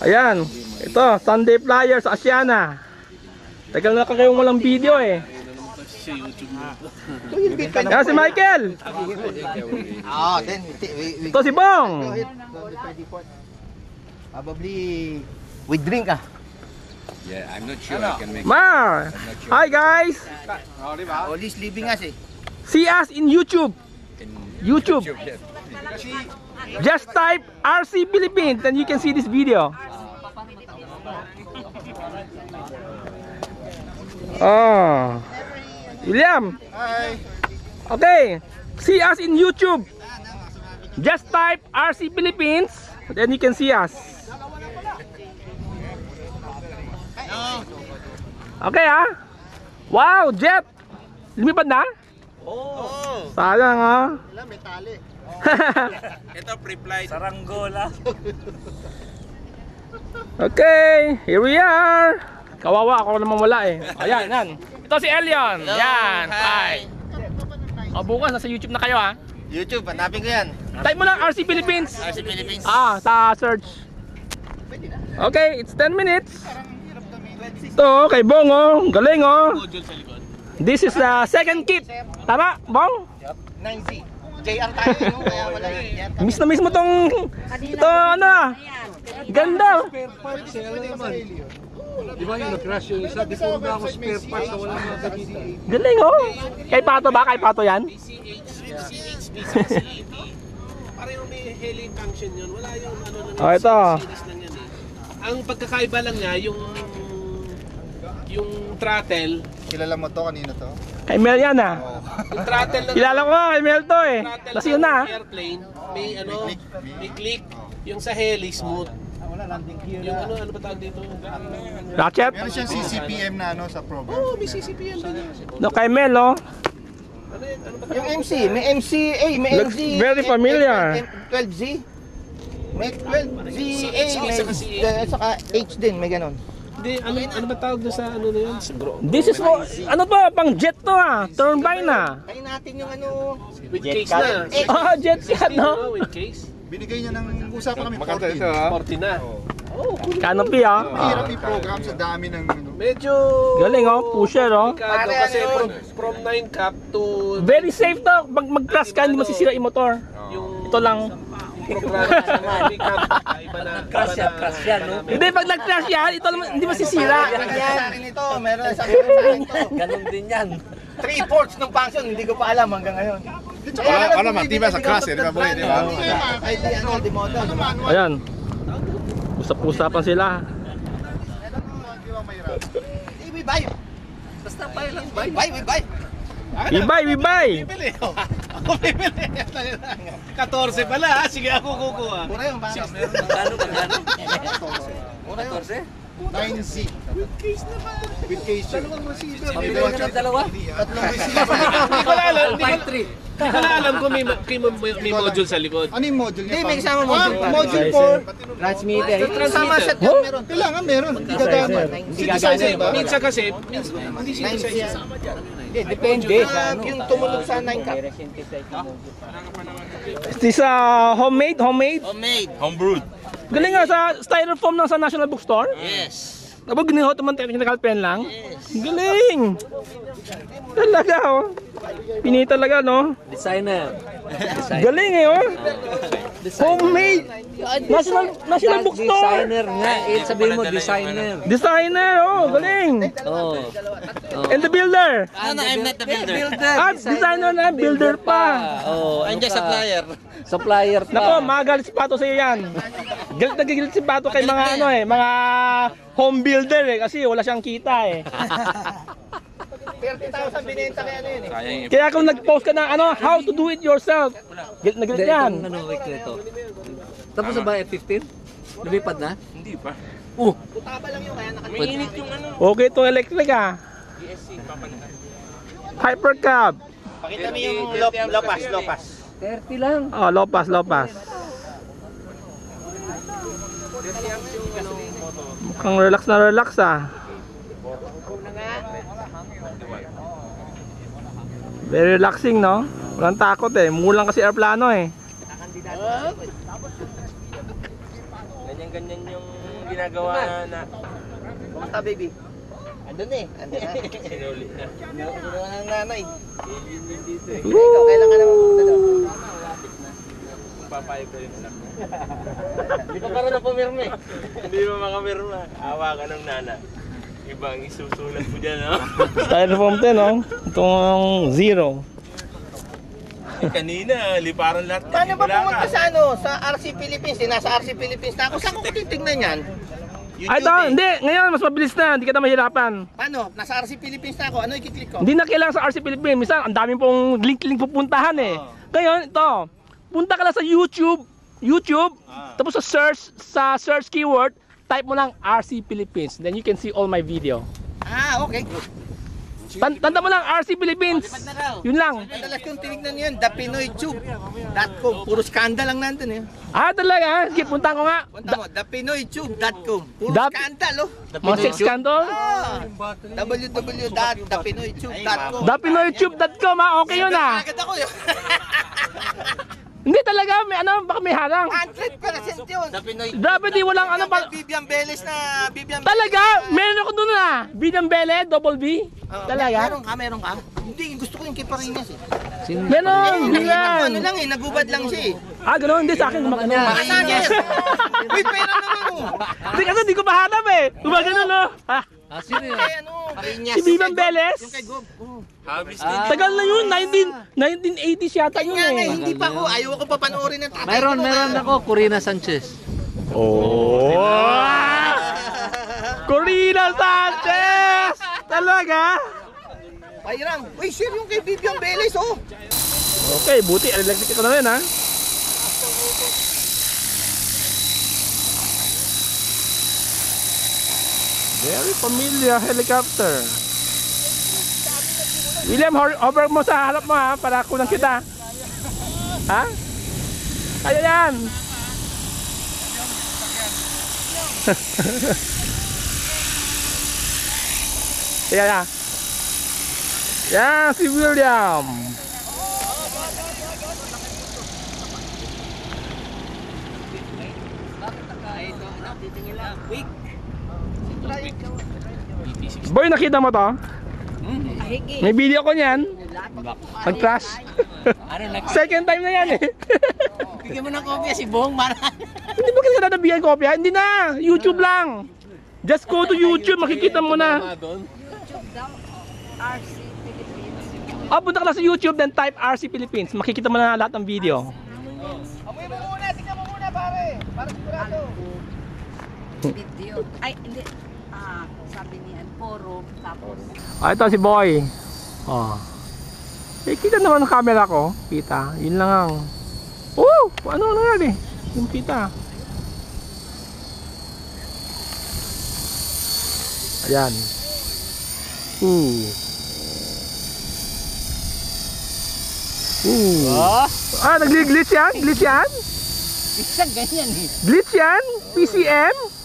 Ayan. Ito, Sunday Flyer sa Asiana. Tagal na kayong walang video eh. Ayan si Michael. Ito si Bong. Probably with drink ah. Yeah, I'm not sure I can make Mar. Hi guys. Oh, this leaving us eh. See us in YouTube. YouTube. Just type RC Philippines and you can see this video. Oh, William. Hi. Okay, see us in YouTube. Just type RC Philippines, then you can see us. Okay ah. Wow, jet. Lumipad na? Oh. Sayang ah. Wala, may tali. Ito pre-flight. Saranggola. Okay, here we are. Kawawa ako naman wala eh. Ayan, yan. Ito si Elion. Hello. Yan, Hi. O bukas nasa YouTube na kayo ha. YouTube, hanapin ko yan. Type mo lang RC Philippines. RC Philippines. Sa search. Okay, it's 10 minutes. Ito, kay Bong oh. Galing oh. This is the second kit. Tama, Bong? 9C. JR tayo, no? Kaya wala yan. Miss na miss mo tong ito ano. Ganda. Di ba yung nag-crash yung isa? Di ko na ako spare parts na walang mga gamitin. Galing oh. Kay Pato ba? Kay Pato yan? Pareho may hailing function yun. Wala yung ano na Oh, ito. series lang yan eh. Ang pagkakaiba lang niya yung throttle. Kilala mo to kanina to? Kay Mel yan ah. Yung throttle ng Kilala ko kay Mel to eh. throttle Kasi yun na ah. airplane, may ano, may click. Yung sa heli smooth. Yung ano ba tawag dito? Ratchet? Meron siyang CCPM na ano sa program. Oh, may CCPM din yan. No, kay Mel oh. Ano yun? Ano ba Yung MC, may MCA, may Looks MC. very familiar. 12Z. May 12ZA, may saka H din, may ganon. Hindi, ano ba tawag doon sa ano na yun? This is for, ano to, pang jet to ah. Turbine na. Kain natin yung ano. With case na. Oh, jet cat no? With case. Binigay niya ng usapan kami Maganda 14. ito ha. 40 na. Canopy ah. Mahirap i-program sa dami ng ano. Medyo Galing oh, pusher oh. delikado kasi from 9 cap to Very safe to. Pag mag-crash ka, hindi masisira yung motor. yung Ito lang. program sa cap iba na Crash yan, no? Hindi, pag nag-crash yan, ito lang, hindi masisira. Yan sa akin ito, meron sa akin ito. Ganun din yan. 3/4 ng function, hindi ko pa alam hanggang ngayon. Wala matibay sa class eh, di ba boy? Di ba? Ay, di ano, di moto. Ayan. Usap-usapan sila. We buy. Basta buy lang, buy. We buy. We buy. bibili ako bibili 14 pala ha, sige ako kukuha. Pura yung baka. Magkano? 14? 9C. With case yun. Pabili ka ng dalawa? Tatlong receiver. Hindi ko na alam, hindi 5-3. ko na alam kung may module sa likod. Ano yung module niya? Hindi, may kasama module pa. Module Transmitter. Kasama sa Oh? meron. Kailangan meron. Hindi gagana. Synthesizer ba? Minsan kasi, hindi siya Depende. Yung tumunog sa 9 cap. This homemade. Homemade. Galing nga sa styrofoam ng sa National Bookstore. Yes. Tapos giniho ito man technical pen lang. Galing. Talaga oh. Pini talaga no. Designer. Galing eh oh. Homemade. National Bookstore. Designer nga. Sabihin mo, designer. Designer oh, galing. Oh. And the builder. No, I'm not the builder. Designer na, builder pa. Oh, I'm just supplier. Supplier pa. Nako, magalit si Pato sa iyo yan. Galit na galit si Pato kay mga ano eh, mga home builder eh kasi wala siyang kita eh. 30,000 binenta kaya ano yun eh. Kaya kung nag-post ka na ano, how to do it yourself. Galit na galit yan. Ano, wait nito. Tapos na ba F15? Lumipad na? Hindi pa. Putaba lang yung kaya Mainit yung ano. Okay itong electric ah. Hypercab. Pakita mo yung lopas. 30 lang. Oh, lopas. Mukhang relax ah. Very relaxing no? Walang takot eh. Mulang kasi aeroplano eh. ganyan yung ginagawa na. Kumusta, baby? Andun eh. Andun na. Sinuli na. Sinuha ng nanay. Dito eh. Ikaw, kailan ka naman pumunta doon? Papayag ko yung anak mo. Hindi pa parang napumirme. Hindi mo makamirma. Awa ka ng nana. Ibang isusulat mo dyan, no? Styrofoam 10, no? Itong 0. Kanina, liparan lahat. Paano ba Wala pumunta ka. sa sa RC Philippines? Nasa RC Philippines na ako. Saan ko titignan yan? Ay, ito, hindi. Ngayon, mas mabilis na. Hindi ka na mahirapan. Paano? Nasa RC Philippines na ako. Ano i-click ko? Hindi na kailangan sa RC Philippines. Minsan, ang daming pong link pupuntahan eh. Ngayon, ito. Punta ka lang sa YouTube. Tapos sa search keyword, type mo lang RC Philippines. Then you can see all my video. Ah, okay. Good. Tanda mo lang RC Philippines. Yun lang. Madalas kong tinignan yun, thepinoytube.com. Puro skandal lang nandun eh. Ah, talaga? Sige, punta ko nga. Punta mo, thepinoytube.com. Puro Dap- skandal oh. Mga sex scandal. www.thepinoytube.com. Dapinoytube.com ha, okay yun ha. Agad ako yun. Hindi talaga, may ano, baka may harang. 100% yun. Grabe di walang ano pa. Vivian Beles na Vivian Beles. Talaga, meron ako doon na. Binyang Bele, double B. Talaga? Meron ka? Hindi, gusto ko yung kay Parinas eh. Meron, Ano yan. lang eh, nagubad lang siya eh. Ah, gano'n, hindi sa akin gumagano. Parinas! Wait, pera naman oh. Hindi kasi hindi ko mahanap eh. Gumagano no. Ha? Sino yun? Kay ano? Parinas. Si Binyang Beles. Yung kay Gob. Oh. Habis Tagal na yun, 1980s yata yun Kaya nga, eh. hindi pa ako. Ayaw ko pa panoorin ng tatay. Meron ko. ako, Corina Sanchez. Oh! Corina Sanchez! Talaga? Pairang. Uy, sir, yung kay Vivian Beles oh. Okay, buti. Electric ito na rin ha. Very familiar helicopter. William, hover mo sa harap mo ha, para kulang kita. Ha? Kaya yan. Yan na. Yan, si William. Boy, nakita mo to? May video ko niyan. Nag-crash. Second time na yan eh. Bigyan mo ng kopya si Bong Mara. Hindi ba kasi nabigyan kopya? Hindi na. YouTube lang. Just go to YouTube, makikita mo na. YouTube daw, RC Philippines. Ah, punta ka lang sa YouTube, then type RC Philippines. Makikita mo na lahat ng video. Amoy mo muna, tingnan mo muna pare. Para sigurado. Video. Ay, hindi. Sabi niyan, forum. Tapos, Ah, ito si Boy. Oh. Eh, kita naman ang camera ko. Kita. Yun lang ang... Oh! Ano nangyari? Yung kita. Ayan. Ah, nag-glitch yan? Glitch yan? Isang ganyan eh. Glitch yan? PCM?